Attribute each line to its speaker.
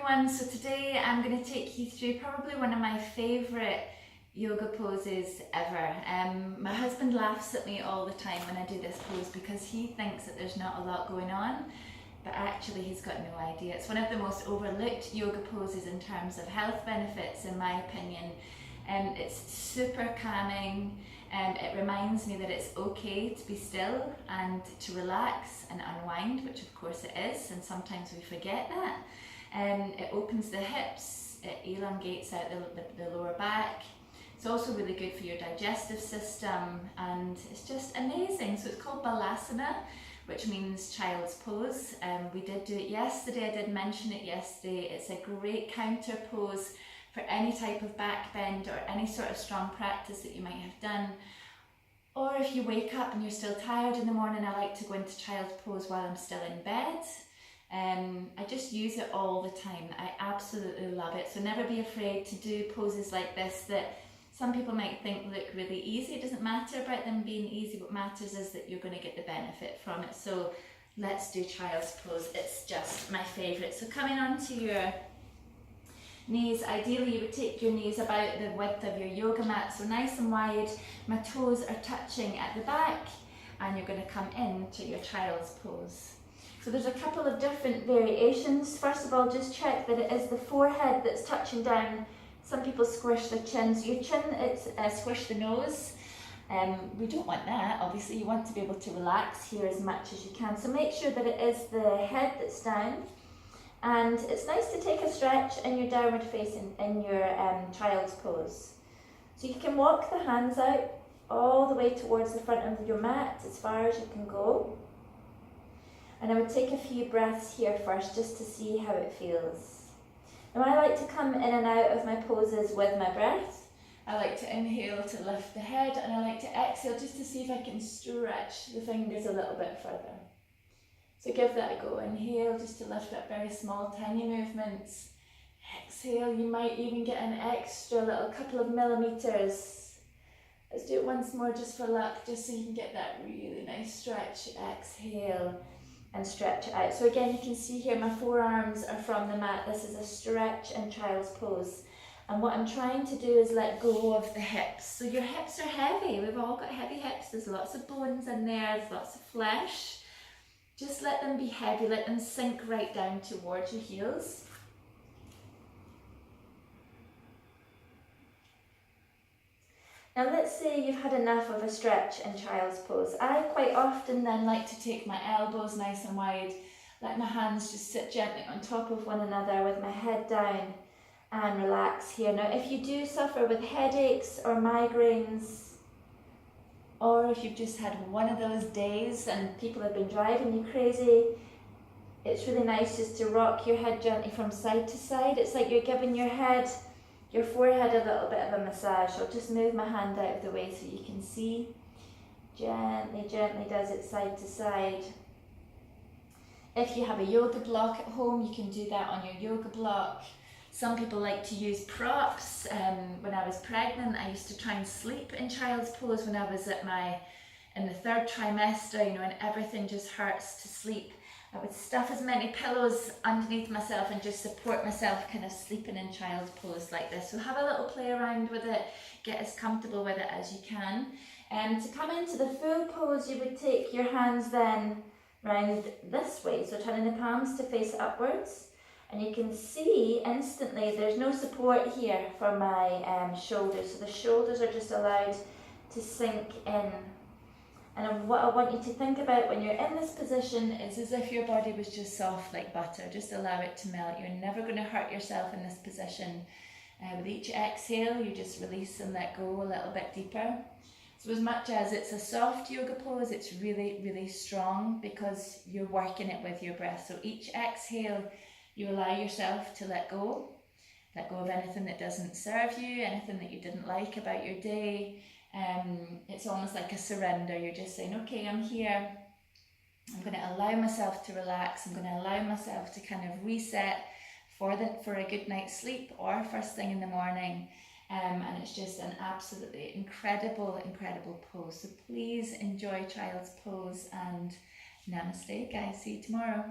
Speaker 1: everyone. So today I'm going to take you through probably one of my favourite yoga poses ever. My husband laughs at me all the time when I do this pose because he thinks that there's not a lot going on, but actually he's got no idea. It's one of the most overlooked yoga poses in terms of health benefits, in my opinion. It's super calming. It reminds me that it's okay to be still and to relax and unwind, which of course it is, and sometimes we forget that. It opens the hips, it elongates out the lower back. It's also really good for your digestive system, and it's just amazing. So it's called Balasana, which means child's pose. We did do it yesterday, I did mention it yesterday. It's a great counter pose for any type of back bend or any sort of strong practice that you might have done. Or if you wake up and you're still tired in the morning, I like to go into child's pose while I'm still in bed. I just use it all the time. I absolutely love it. So never be afraid to do poses like this that some people might think look really easy. It doesn't matter about them being easy. What matters is that you're going to get the benefit from it. So let's do child's pose. It's just my favourite. So coming onto your knees, ideally you would take your knees about the width of your yoga mat, so nice and wide. My toes are touching at the back, and you're going to come into your child's pose. So there's a couple of different variations. First of all, just check that it is the forehead that's touching down. Some people squish their chin, so your chin, it's squish the nose. We don't want that, obviously. You want to be able to relax here as much as you can. So make sure that it is the head that's down. And it's nice to take a stretch in your downward facing, in your child's pose. So you can walk the hands out all the way towards the front of your mat, as far as you can go. And I would take a few breaths here first, just to see how it feels. Now I like to come in and out of my poses with my breath. I like to inhale to lift the head, and I like to exhale just to see if I can stretch the fingers a little bit further. So give that a go. Inhale just to lift up, very small, tiny movements. Exhale, you might even get an extra little couple of millimeters. Let's do it once more just for luck, just so you can get that really nice stretch. Exhale and stretch it out. So again, you can see here my forearms are from the mat. This is a stretch in child's pose. And what I'm trying to do is let go of the hips. So your hips are heavy. We've all got heavy hips. There's lots of bones in there, there's lots of flesh. Just let them be heavy, let them sink right down towards your heels. Now let's say you've had enough of a stretch in child's pose. I quite often then like to take my elbows nice and wide, let my hands just sit gently on top of one another with my head down, and relax here. Now if you do suffer with headaches or migraines, or if you've just had one of those days and people have been driving you crazy, it's really nice just to rock your head gently from side to side. It's like you're giving your forehead a little bit of a massage. I'll just move my hand out of the way so you can see. Gently, gently does it side to side. If you have a yoga block at home, you can do that on your yoga block. Some people like to use props. When I was pregnant, I used to try and sleep in child's pose when I was in the third trimester, and everything just hurts to sleep. I would stuff as many pillows underneath myself and just support myself kind of sleeping in child's pose like this. So have a little play around with it, get as comfortable with it as you can. And to come into the full pose, you would take your hands then round this way, so turning the palms to face upwards. And you can see instantly there's no support here for my shoulders. So the shoulders are just allowed to sink in. And what I want you to think about when you're in this position is as if your body was just soft like butter. Just allow it to melt. You're never going to hurt yourself in this position. With each exhale, you just release and let go a little bit deeper. So as much as it's a soft yoga pose, it's really, really strong because you're working it with your breath. So each exhale, you allow yourself to let go of anything that doesn't serve you, anything that you didn't like about your day. It's almost like a surrender. You're just saying, okay, I'm here. I'm going to allow myself to relax. I'm going to allow myself to kind of reset for a good night's sleep or first thing in the morning. And it's just an absolutely incredible, incredible pose. So please enjoy child's pose, and namaste, guys. See you tomorrow.